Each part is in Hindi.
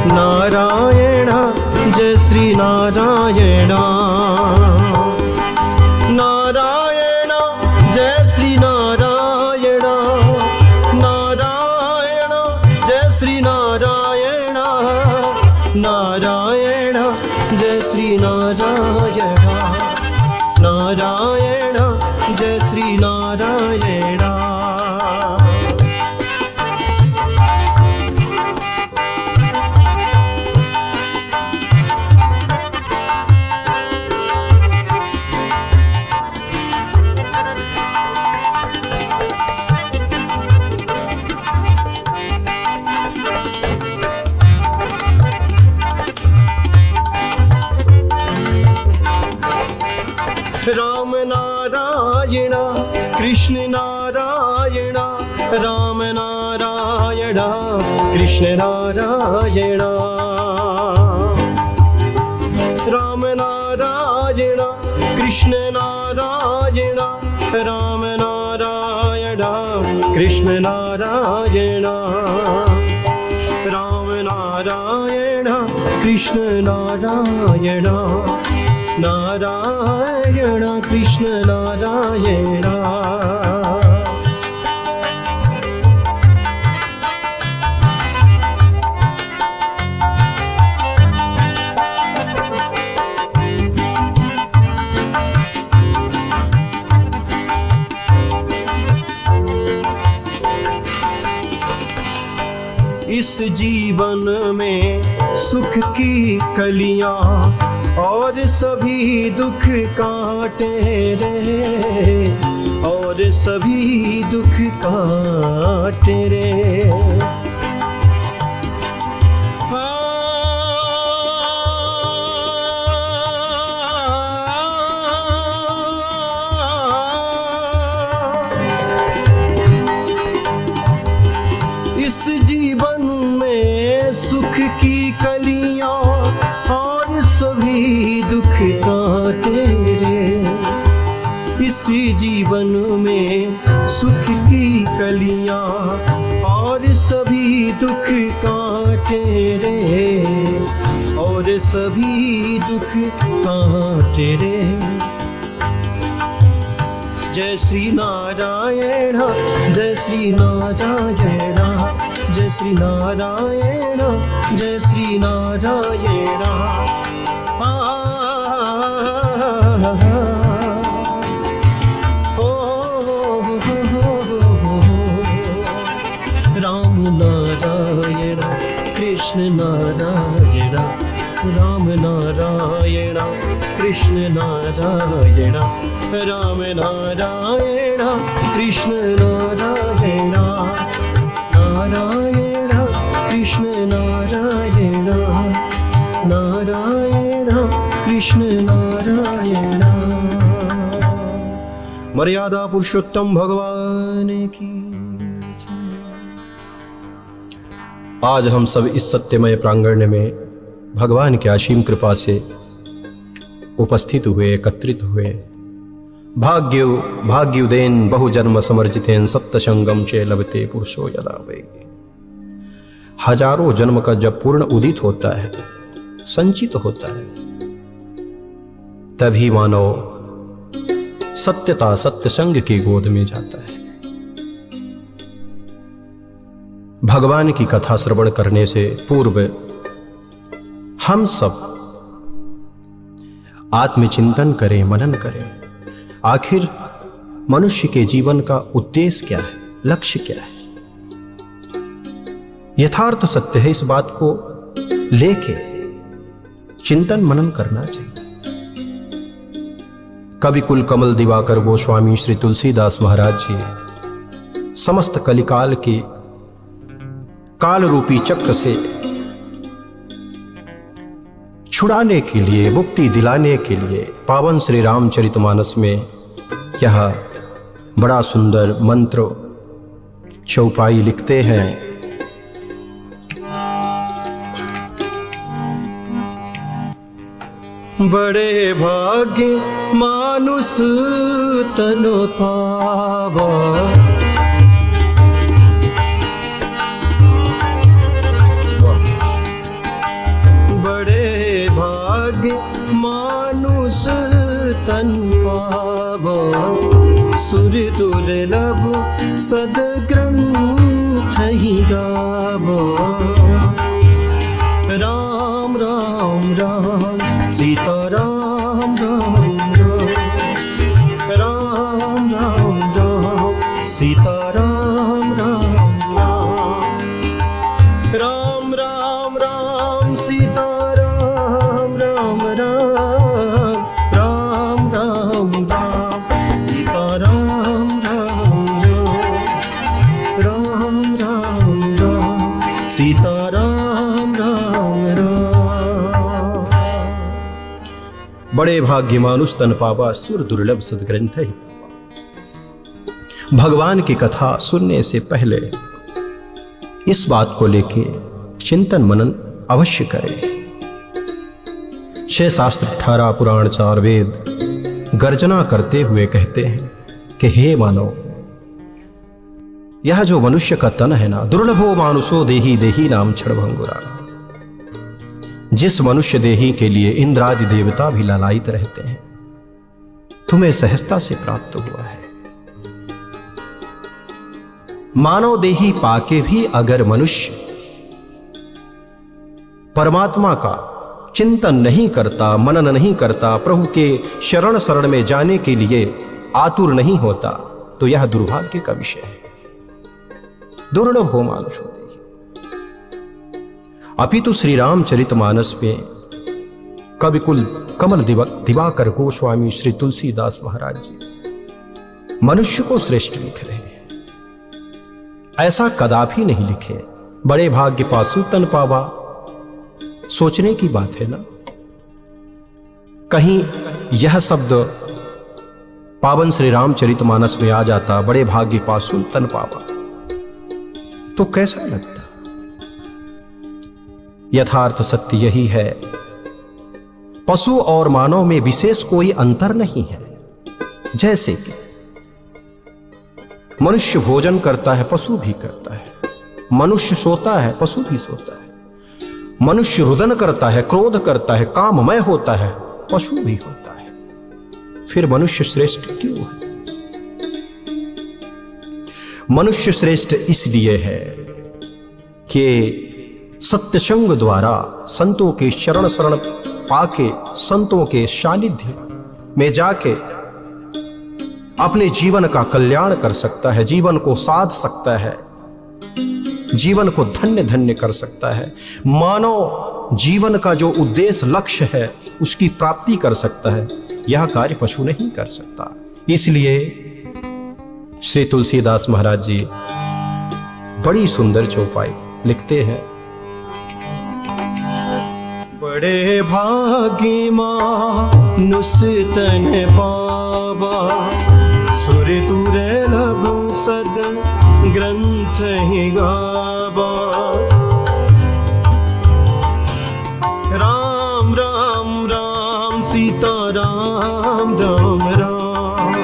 नारायण जय श्री नारायण। नारायण जय श्री नारायण। नारायण जय श्री नारायण। नारायण जय श्री नारायण। नारायण जय श्री नारायण। राम नारायण कृष्ण नारायण। राम नारायण कृष्ण नारायण। राम नारायण कृष्ण नारायण। राम नारायण कृष्ण नारायण। राम नारायण कृष्ण नारायण। नारायण कृष्ण नारायण। इस जीवन में सुख की कलियां और सभी दुख काटे रे। और सभी दुख काटे रे। इस जीवन में सुख की कलियां और सभी दुख काटे रे। इसी जीवन में सुख की कलियां और सभी दुख काटे रे। और सभी दुख काटे रे। जय श्री नारायण जय श्री नारायण। जय श्री नारायण जय श्री नारायण। राम नारायण कृष्ण नारायण। राम नारायण कृष्ण नारायण। राम नारायण कृष्ण नारायण। नारायण कृष्ण नारायण। नारायण कृष्ण नारायण। मर्यादा पुरुषोत्तम भगवान की। आज हम सब इस सत्यमय प्रांगण में भगवान की असीम कृपा से उपस्थित हुए, एकत्रित हुए। भाग्युदेन बहुजन्म समर्जितेन सत्संगम चे लभते पुरुषो यदा वै। हजारों जन्म का जब पूर्ण उदित होता है, संचित होता है, तभी मानव सत्यता सत्संग की गोद में जाता है। भगवान की कथा श्रवण करने से पूर्व हम सब आत्मचिंतन करें, मनन करें। आखिर मनुष्य के जीवन का उद्देश्य क्या है, लक्ष्य क्या है। यथार्थ सत्य है, इस बात को लेके चिंतन मनन करना चाहिए। कवि कुल कमल दिवाकर गोस्वामी श्री तुलसीदास महाराज जी समस्त कलिकाल के काल रूपी चक्र से छुड़ाने के लिए, मुक्ति दिलाने के लिए पावन श्री रामचरितमानस में यह बड़ा सुंदर मंत्र चौपाई लिखते हैं। बड़े भाग्य मानुष तन पावा, सुर दुर्लभ सदग्रंथ ही गावो। राम राम राम सीता राम राम राम, राम राम राम सीता राम राम राम, राम राम राम सीता राम राम राम, राम राम राम सीता राम राम राम, राम राम राम सीता राम राम राम। बड़े भाग्य मानुष तन पावा, सुर दुर्लभ सदग्रंथ ही। भगवान की कथा सुनने से पहले इस बात को लेके चिंतन मनन अवश्य करें। 6 शास्त्र 18 पुराण 4 वेद गर्जना करते हुए कहते हैं कि हे मानव, यह जो मनुष्य का तन है ना, दुर्लभो मानुषो देही देही नाम क्षणभंगुरा। जिस मनुष्य देही के लिए इंद्रादि देवता भी लालायित रहते हैं, तुम्हें सहजता से प्राप्त हुआ है। मानव देही पाके भी अगर मनुष्य परमात्मा का चिंतन नहीं करता, मनन नहीं करता, प्रभु के शरण शरण में जाने के लिए आतुर नहीं होता, तो यह दुर्भाग्य का विषय है। दुर्लभ हो मानुष हो। अपितु श्री रामचरितमानस में कविकुल कमल दिवाकर गोस्वामी श्री तुलसीदास महाराज जी मनुष्य को श्रेष्ठ लिख रहे हैं। ऐसा कदापि नहीं लिखे। बड़े भाग्य पासु तन पावा, सोचने की बात है ना। कहीं यह शब्द पावन श्री रामचरितमानस में आ जाता, बड़े भाग्य पासु तन पावा, तो कैसा लगता। यथार्थ सत्य यही है, पशु और मानव में विशेष कोई अंतर नहीं है। जैसे कि मनुष्य भोजन करता है, पशु भी करता है। मनुष्य सोता है, पशु भी सोता है। मनुष्य रुदन करता है, क्रोध करता है, काममय होता है, पशु भी होता है। फिर मनुष्य श्रेष्ठ क्यों है? मनुष्य श्रेष्ठ इसलिए है कि सत्यसंग द्वारा संतों के शरण शरण पाके, संतों के सानिध्य में जाके अपने जीवन का कल्याण कर सकता है, जीवन को साध सकता है, जीवन को धन्य धन्य कर सकता है। मानव जीवन का जो उद्देश्य लक्ष्य है उसकी प्राप्ति कर सकता है। यह कार्य पशु नहीं कर सकता। इसलिए श्री तुलसीदास महाराज जी बड़ी सुंदर चौपाई लिखते हैं। बड़े भाग्य मानुष तन पावा, सुर दुर्लभ सद ग्रंथ ही गावा। राम राम राम सीता राम राम राम,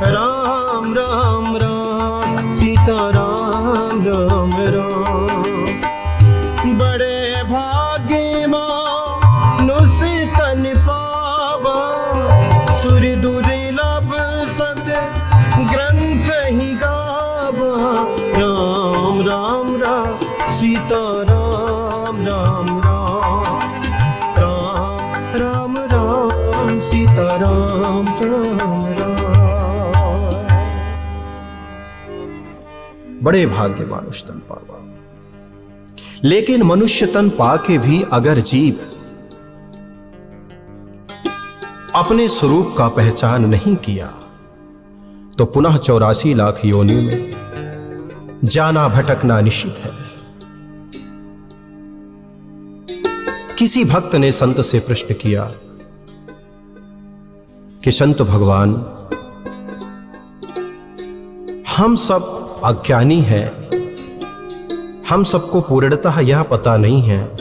राम राम राम सीता राम राम राम। बड़े भाग्य मानुष तन पावा, सुर दुर्लभ सद ग्रंथ ही गावा। राम राम राम सीता राम राम राम, राम राम राम सीता राम राम राम। बड़े भाग्य मानुष तन पावा। लेकिन मनुष्य तन पाके भी अगर जीव अपने स्वरूप का पहचान नहीं किया, तो पुनः 84 लाख योनियों में जाना भटकना निश्चित है। किसी भक्त ने संत से प्रश्न किया कि संत भगवान, हम सब अज्ञानी हैं, हम सबको पूर्णतः यह पता नहीं है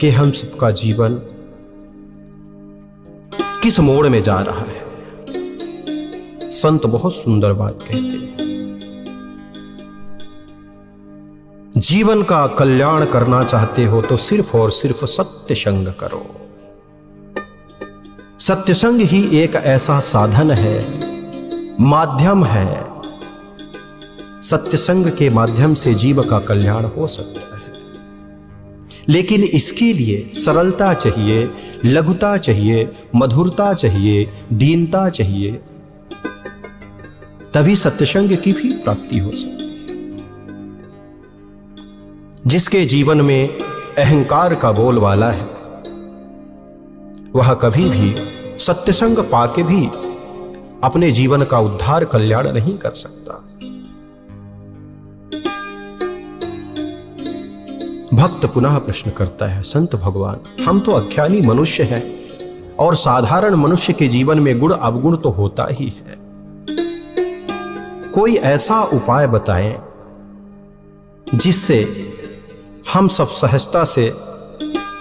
कि हम सबका जीवन किस मोड़ में जा रहा है। संत बहुत सुंदर बात कहते हैं, जीवन का कल्याण करना चाहते हो तो सिर्फ और सिर्फ सत्य संग करो। सत्य संग ही एक ऐसा साधन है माध्यम है। सत्संग के माध्यम से जीव का कल्याण हो सकता है, लेकिन इसके लिए सरलता चाहिए, लघुता चाहिए, मधुरता चाहिए, दीनता चाहिए, तभी सत्संग की भी प्राप्ति हो सकती है। जिसके जीवन में अहंकार का बोलबाला है, वह कभी भी सत्संग पाके भी अपने जीवन का उद्धार कल्याण नहीं कर सकता। भक्त पुनः प्रश्न करता है, संत भगवान, हम तो अज्ञानी मनुष्य हैं और साधारण मनुष्य के जीवन में गुण अवगुण तो होता ही है। कोई ऐसा उपाय बताएं जिससे हम सब सहजता से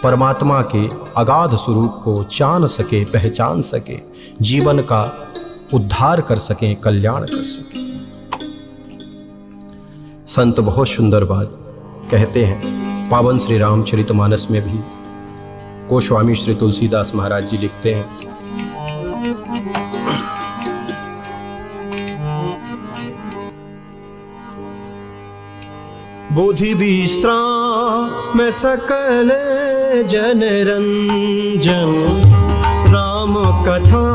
परमात्मा के अगाध स्वरूप को जान सके, पहचान सके, जीवन का उद्धार कर सकें, कल्याण कर सकें। संत बहुत सुंदर बात कहते हैं। पावन श्री रामचरितमानस में भी गोस्वामी श्री तुलसीदास महाराज जी लिखते हैं, बुद्धि विश्राम में सकल जन रंजन, राम कथा